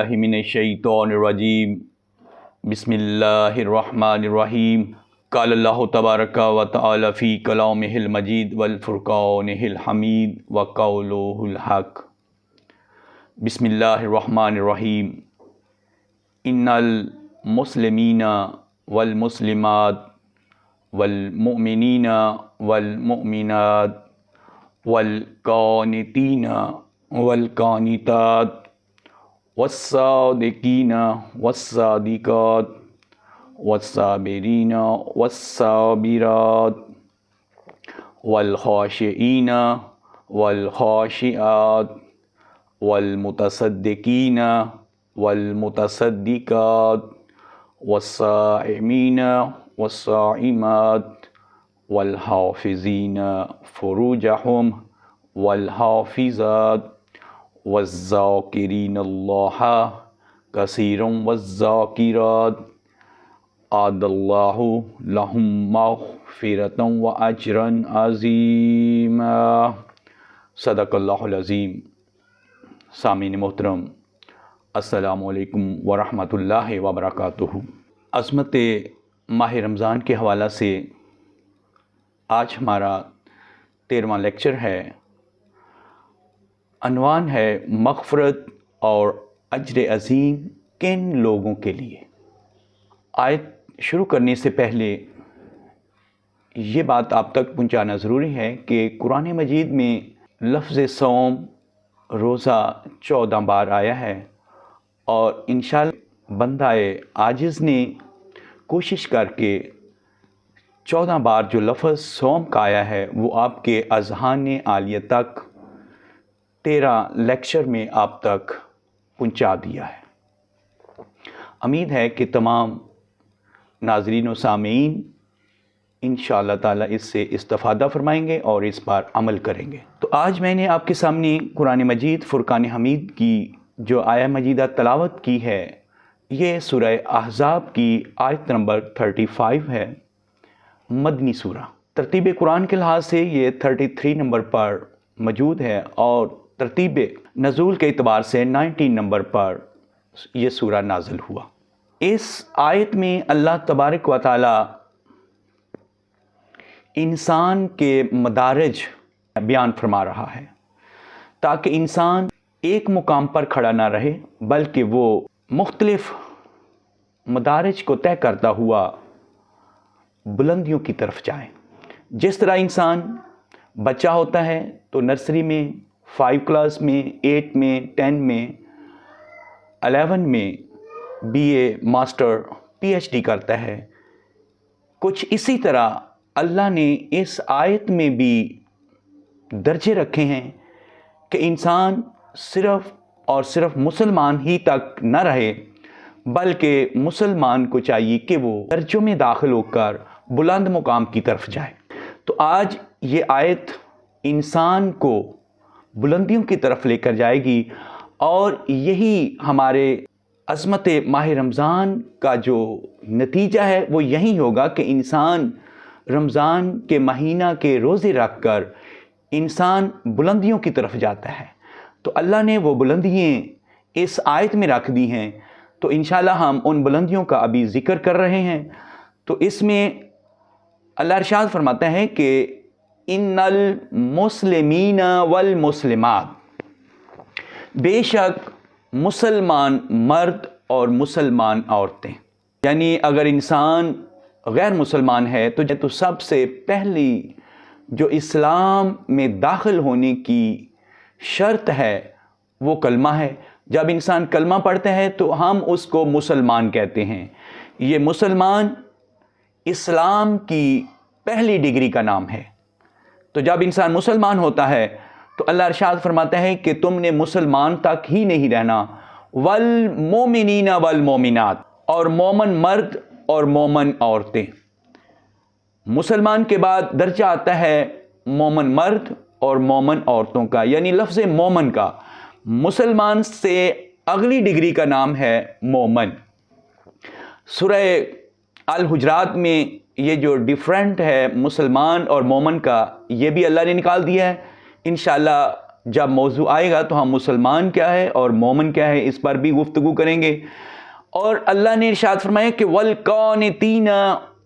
باللہ من الشیطان الرجیم بسم اللہ الرحمن الرحیم قال اللہ تبارک و تعالی فی کلامہ المجید والفرقانہ الحمید وقولہ الحق بسم اللہ الرحمن الرحیم ان المسلمین والمسلمات والمؤمنین والمؤمنات والقانتین والقانتات والصادقین والصادقات والصابرین والصابرات والخاشعین والخاشعات والمتصدقین والمتصدقات والصائمین والصائمات والحافظین فروجہم والحافظات والذاکرین اللہ کثیرا والذاکرات اعد اللہ لہم مغفرۃ واجرا عظیما صدق اللہ العظیم۔ سامعین محترم، السلام علیکم ورحمۃ اللہ وبرکاتہ۔ عظمت ماہ رمضان کے حوالہ سے آج ہمارا 13واں لیکچر ہے۔ عنوان ہے مغفرت اور اجر عظیم کن لوگوں کے لیے۔ آیت شروع کرنے سے پہلے یہ بات آپ تک پہنچانا ضروری ہے کہ قرآن مجید میں لفظ صوم روزہ 14 بار آیا ہے، اور انشاءاللہ بندہ عاجز نے کوشش کر کے 14 بار جو لفظ صوم کا آیا ہے وہ آپ کے اذہان عالیہ تک 13 لیکچر میں آپ تک پہنچا دیا ہے۔ امید ہے کہ تمام ناظرین و سامعین انشاءاللہ تعالی اس سے استفادہ فرمائیں گے اور اس پر عمل کریں گے۔ تو آج میں نے آپ کے سامنے قرآن مجید فرقان حمید کی جو آیہ مجیدہ تلاوت کی ہے، یہ سورہ احزاب کی آیت نمبر 35 ہے، مدنی سورہ۔ ترتیب قرآن کے لحاظ سے یہ 33 نمبر پر موجود ہے، اور ترتیب نزول کے اعتبار سے 19 نمبر پر یہ سورہ نازل ہوا۔ اس آیت میں اللہ تبارک و تعالی انسان کے مدارج بیان فرما رہا ہے، تاکہ انسان ایک مقام پر کھڑا نہ رہے بلکہ وہ مختلف مدارج کو طے کرتا ہوا بلندیوں کی طرف جائے۔ جس طرح انسان بچہ ہوتا ہے تو نرسری میں، 5 کلاس میں، 8 میں، 10 میں، 11 میں BA ماسٹر PhD کرتا ہے، کچھ اسی طرح اللہ نے اس آیت میں بھی درجے رکھے ہیں کہ انسان صرف اور صرف مسلمان ہی تک نہ رہے، بلکہ مسلمان کو چاہیے کہ وہ درجوں میں داخل ہو کر بلند مقام کی طرف جائے۔ تو آج یہ آیت انسان کو بلندیوں کی طرف لے کر جائے گی، اور یہی ہمارے عظمت ماہ رمضان کا جو نتیجہ ہے وہ یہی ہوگا کہ انسان رمضان کے مہینہ کے روزے رکھ کر انسان بلندیوں کی طرف جاتا ہے۔ تو اللہ نے وہ بلندیاں اس آیت میں رکھ دی ہیں، تو انشاءاللہ ہم ان بلندیوں کا ابھی ذکر کر رہے ہیں۔ تو اس میں اللہ ارشاد فرماتا ہے کہ ان المسلمین والمسلمات، بے شک مسلمان مرد اور مسلمان عورتیں، یعنی اگر انسان غیر مسلمان ہے تو سب سے پہلی جو اسلام میں داخل ہونے کی شرط ہے وہ کلمہ ہے۔ جب انسان کلمہ پڑھتا ہے تو ہم اس کو مسلمان کہتے ہیں۔ یہ مسلمان اسلام کی پہلی ڈگری کا نام ہے۔ تو جب انسان مسلمان ہوتا ہے تو اللہ ارشاد فرماتا ہے کہ تم نے مسلمان تک ہی نہیں رہنا، والمومنین والمومنات، اور مومن مرد اور مومن عورتیں۔ مسلمان کے بعد درجہ آتا ہے مومن مرد اور مومن عورتوں کا، یعنی لفظ مومن کا مسلمان سے اگلی ڈگری کا نام ہے مومن۔ سورہ الحجرات میں یہ جو ڈیفرنٹ ہے مسلمان اور مومن کا، یہ بھی اللہ نے نکال دیا ہے۔ انشاءاللہ جب موضوع آئے گا تو ہم مسلمان کیا ہے اور مومن کیا ہے اس پر بھی گفتگو کریں گے۔ اور اللہ نے ارشاد فرمایا کہ والقانتین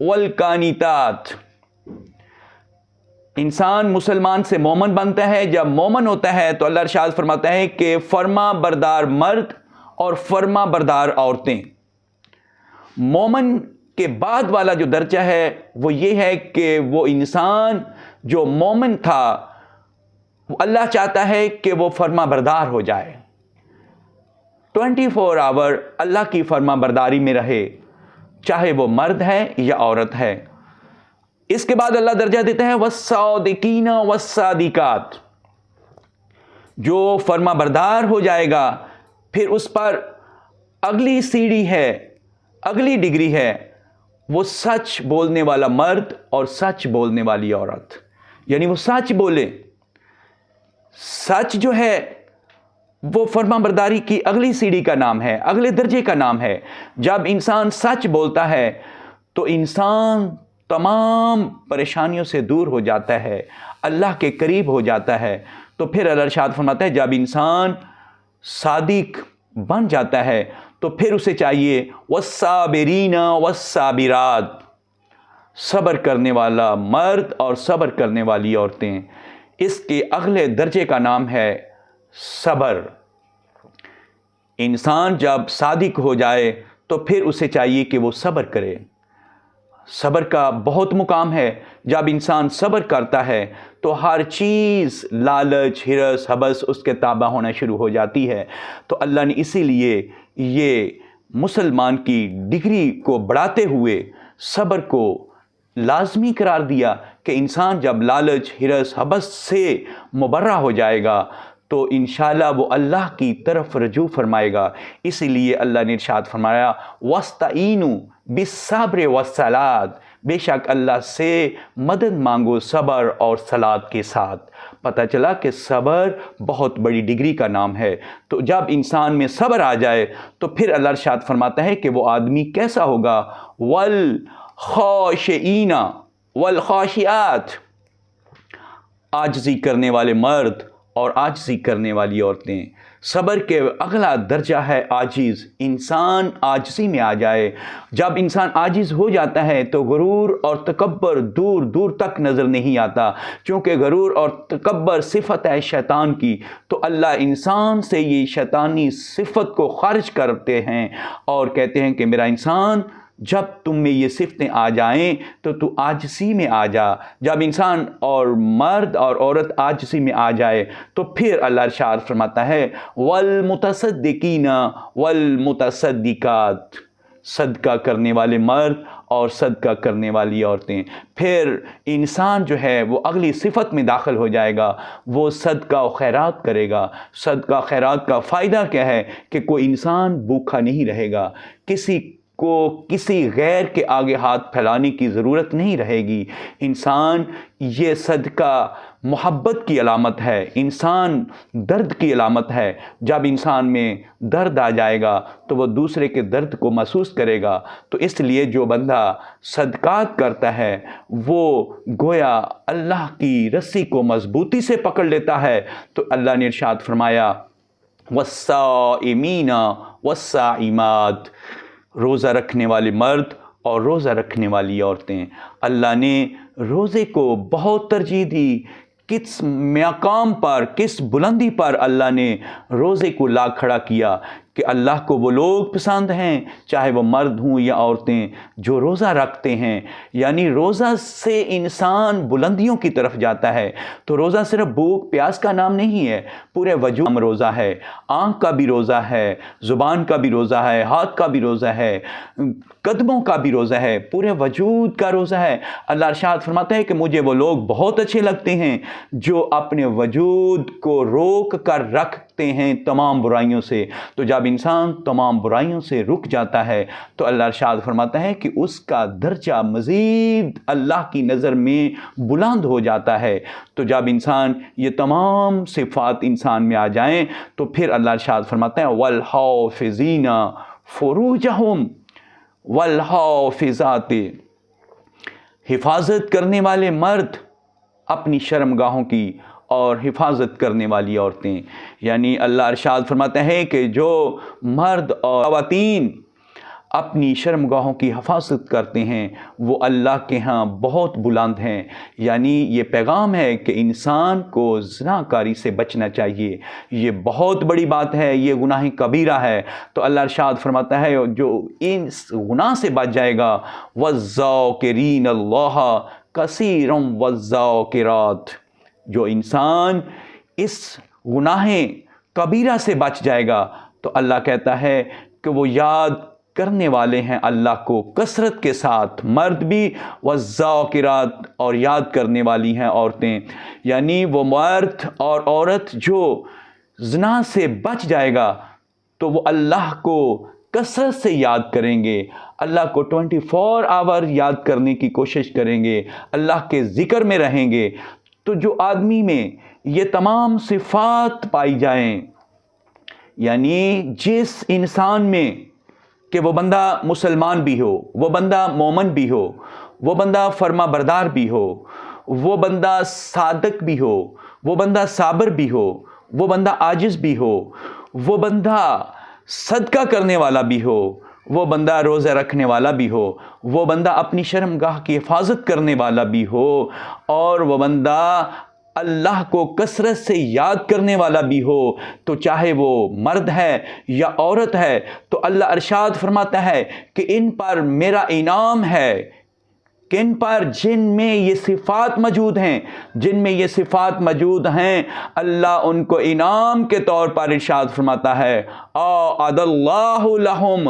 والقانتات، انسان مسلمان سے مومن بنتا ہے، جب مومن ہوتا ہے تو اللہ ارشاد فرماتا ہے کہ فرما بردار مرد اور فرما بردار عورتیں۔ مومن کے بعد والا جو درجہ ہے وہ یہ ہے کہ وہ انسان جو مومن تھا اللہ چاہتا ہے کہ وہ فرما بردار ہو جائے، 24 آور اللہ کی فرما برداری میں رہے، چاہے وہ مرد ہے یا عورت ہے۔ اس کے بعد اللہ درجہ دیتا ہے والصادقین والصادقات، جو فرما بردار ہو جائے گا پھر اس پر اگلی سیڑھی ہے، اگلی ڈگری ہے، وہ سچ بولنے والا مرد اور سچ بولنے والی عورت، یعنی وہ سچ بولے۔ سچ جو ہے وہ فرما برداری کی اگلی سیڑھی کا نام ہے، اگلے درجے کا نام ہے۔ جب انسان سچ بولتا ہے تو انسان تمام پریشانیوں سے دور ہو جاتا ہے، اللہ کے قریب ہو جاتا ہے۔ تو پھر اللہ ارشاد فرماتا ہے جب انسان صادق بن جاتا ہے تو پھر اسے چاہیے والصابرین والصابرات، صبر کرنے والا مرد اور صبر کرنے والی عورتیں۔ اس کے اگلے درجے کا نام ہے صبر۔ انسان جب صادق ہو جائے تو پھر اسے چاہیے کہ وہ صبر کرے۔ صبر کا بہت مقام ہے۔ جب انسان صبر کرتا ہے تو ہر چیز لالچ، ہرس، حبس اس کے تابع ہونا شروع ہو جاتی ہے۔ تو اللہ نے اسی لیے یہ مسلمان کی ڈگری کو بڑھاتے ہوئے صبر کو لازمی قرار دیا کہ انسان جب لالچ، ہرس، حبس سے مبرہ ہو جائے گا تو انشاءاللہ وہ اللہ کی طرف رجوع فرمائے گا۔ اسی لیے اللہ نے ارشاد فرمایا وَاسْتَعِینُوا بِالصَّبْرِ وَالصَّلَاةِ، بے شک اللہ سے مدد مانگو صبر اور صلاۃ کے ساتھ۔ پتہ چلا کہ صبر بہت بڑی ڈگری کا نام ہے۔ تو جب انسان میں صبر آ جائے تو پھر اللہ ارشاد فرماتا ہے کہ وہ آدمی کیسا ہوگا، والخاشعین والخاشعات، عاجزی کرنے والے مرد اور عاجزی کرنے والی عورتیں۔ صبر کے اگلا درجہ ہے عاجز، انسان عاجزی میں آ جائے۔ جب انسان عاجز ہو جاتا ہے تو غرور اور تکبر دور دور تک نظر نہیں آتا، چونکہ غرور اور تکبر صفت ہے شیطان کی۔ تو اللہ انسان سے یہ شیطانی صفت کو خارج کرتے ہیں اور کہتے ہیں کہ میرا انسان جب تم میں یہ صفتیں آ جائیں تو تو عاجزی میں آ جا۔ جب انسان اور مرد اور عورت عاجزی میں آ جائے تو پھر اللہ ارشاد فرماتا ہے والمتصدقین والمتصدقات، صدقہ کرنے والے مرد اور صدقہ کرنے والی عورتیں۔ پھر انسان جو ہے وہ اگلی صفت میں داخل ہو جائے گا، وہ صدقہ و خیرات کرے گا۔ صدقہ خیرات کا فائدہ کیا ہے کہ کوئی انسان بھوکا نہیں رہے گا، کسی کو کسی غیر کے آگے ہاتھ پھیلانے کی ضرورت نہیں رہے گی۔ انسان یہ صدقہ محبت کی علامت ہے، انسان درد کی علامت ہے۔ جب انسان میں درد آ جائے گا تو وہ دوسرے کے درد کو محسوس کرے گا۔ تو اس لیے جو بندہ صدقات کرتا ہے وہ گویا اللہ کی رسی کو مضبوطی سے پکڑ لیتا ہے۔ تو اللہ نے ارشاد فرمایا والصائمین والصائمات، روزہ رکھنے والے مرد اور روزہ رکھنے والی عورتیں۔ اللہ نے روزے کو بہت ترجیح دی۔ کس مقام پر، کس بلندی پر اللہ نے روزے کو لا کھڑا کیا کہ اللہ کو وہ لوگ پسند ہیں، چاہے وہ مرد ہوں یا عورتیں، جو روزہ رکھتے ہیں۔ یعنی روزہ سے انسان بلندیوں کی طرف جاتا ہے۔ تو روزہ صرف بھوک پیاس کا نام نہیں ہے، پورے وجود روزہ ہے، آنکھ کا بھی روزہ ہے، زبان کا بھی روزہ ہے، ہاتھ کا بھی روزہ ہے، قدموں کا بھی روزہ ہے، پورے وجود کا روزہ ہے۔ اللہ ارشاد فرماتا ہے کہ مجھے وہ لوگ بہت اچھے لگتے ہیں جو اپنے وجود کو روک کر رکھتے ہیں تمام برائیوں سے۔ تو جب انسان تمام برائیوں سے رک جاتا ہے تو اللہ ارشاد فرماتا ہے کہ اس کا درجہ مزید اللہ کی نظر میں بلند ہو جاتا ہے۔ تو جب انسان یہ تمام صفات انسان میں آ جائیں تو پھر اللہ ارشاد فرماتا ہے والحافظین فروجہم والحافظات، حفاظت کرنے والے مرد اپنی شرمگاہوں کی اور حفاظت کرنے والی عورتیں، یعنی اللہ ارشاد فرماتے ہیں کہ جو مرد اور خواتین اپنی شرمگاہوں کی حفاظت کرتے ہیں وہ اللہ کے ہاں بہت بلند ہیں۔ یعنی یہ پیغام ہے کہ انسان کو زنا کاری سے بچنا چاہیے، یہ بہت بڑی بات ہے، یہ گناہ کبیرہ ہے۔ تو اللہ ارشاد فرماتا ہے جو اس گناہ سے بچ جائے گا وَالذَّاكِرِينَ اللَّهَ كَثِيرًا وَالذَّاكِرَاتِ، جو انسان اس گناہ کبیرہ سے بچ جائے گا تو اللہ کہتا ہے کہ وہ یاد کرنے والے ہیں اللہ کو کثرت کے ساتھ، مرد بھی، والذاکرات، اور یاد کرنے والی ہیں عورتیں، یعنی وہ مرد اور عورت جو زنا سے بچ جائے گا تو وہ اللہ کو کثرت سے یاد کریں گے، اللہ کو 24 آور یاد کرنے کی کوشش کریں گے، اللہ کے ذکر میں رہیں گے۔ تو جو آدمی میں یہ تمام صفات پائی جائیں، یعنی جس انسان میں کہ وہ بندہ مسلمان بھی ہو، وہ بندہ مومن بھی ہو، وہ بندہ فرما بردار بھی ہو، وہ بندہ صادق بھی ہو، وہ بندہ صابر بھی ہو، وہ بندہ عاجز بھی ہو، وہ بندہ صدقہ کرنے والا بھی ہو، وہ بندہ روزہ رکھنے والا بھی ہو، وہ بندہ اپنی شرمگاہ کی حفاظت کرنے والا بھی ہو، اور وہ بندہ اللہ کو کثرت سے یاد کرنے والا بھی ہو، تو چاہے وہ مرد ہے یا عورت ہے، تو اللہ ارشاد فرماتا ہے کہ ان پر میرا انعام ہے، کہ ان پر جن میں یہ صفات موجود ہیں، جن میں یہ صفات موجود ہیں، اللہ ان کو انعام کے طور پر ارشاد فرماتا ہے اعد اللہ لہم،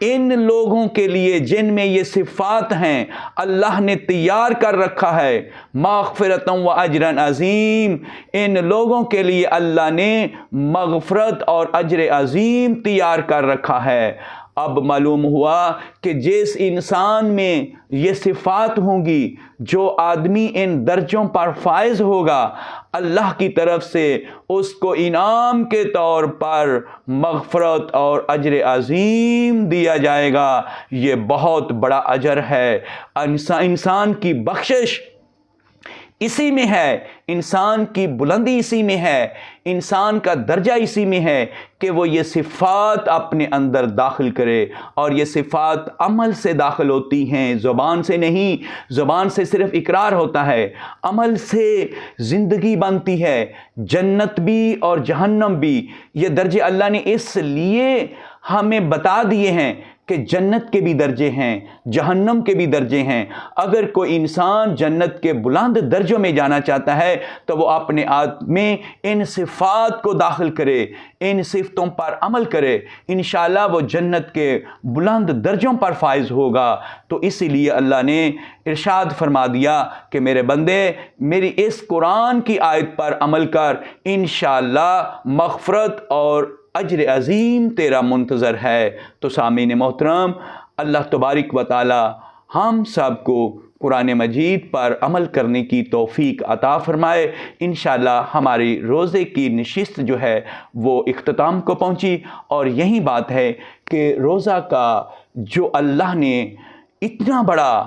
ان لوگوں کے لیے جن میں یہ صفات ہیں اللہ نے تیار کر رکھا ہے مغفرۃ و اجر عظیم، ان لوگوں کے لیے اللہ نے مغفرت اور اجر عظیم تیار کر رکھا ہے۔ اب معلوم ہوا کہ جس انسان میں یہ صفات ہوں گی، جو آدمی ان درجوں پر فائز ہوگا، اللہ کی طرف سے اس کو انعام کے طور پر مغفرت اور اجر عظیم دیا جائے گا۔ یہ بہت بڑا اجر ہے، انسان کی بخشش اسی میں ہے، انسان کی بلندی اسی میں ہے، انسان کا درجہ اسی میں ہے کہ وہ یہ صفات اپنے اندر داخل کرے، اور یہ صفات عمل سے داخل ہوتی ہیں، زبان سے نہیں۔ زبان سے صرف اقرار ہوتا ہے، عمل سے زندگی بنتی ہے، جنت بھی اور جہنم بھی۔ یہ درجے اللہ نے اس لیے ہمیں بتا دیے ہیں کہ جنت کے بھی درجے ہیں، جہنم کے بھی درجے ہیں۔ اگر کوئی انسان جنت کے بلند درجوں میں جانا چاہتا ہے تو وہ اپنے آپ میں ان صفات کو داخل کرے، ان صفتوں پر عمل کرے، انشاءاللہ وہ جنت کے بلند درجوں پر فائز ہوگا۔ تو اسی لیے اللہ نے ارشاد فرما دیا کہ میرے بندے میری اس قرآن کی آیت پر عمل کر، انشاءاللہ مغفرت اور اجر عظیم تیرا منتظر ہے۔ تو سامعین محترم، اللہ تبارک و تعالی ہم سب کو قرآن مجید پر عمل کرنے کی توفیق عطا فرمائے۔ انشاءاللہ ہماری روزے کی نشست جو ہے وہ اختتام کو پہنچی، اور یہی بات ہے کہ روزہ کا جو اللہ نے اتنا بڑا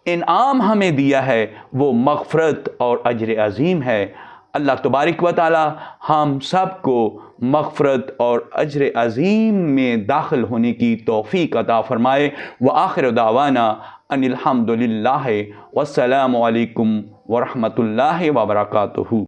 انعام ہمیں دیا ہے وہ مغفرت اور اجر عظیم ہے۔ اللہ تبارک و تعالی ہم سب کو مغفرت اور اجر عظیم میں داخل ہونے کی توفیق عطا فرمائے۔ وآخر دعوانا ان الحمد للہ، والسلام علیکم ورحمۃ اللہ وبرکاتہ۔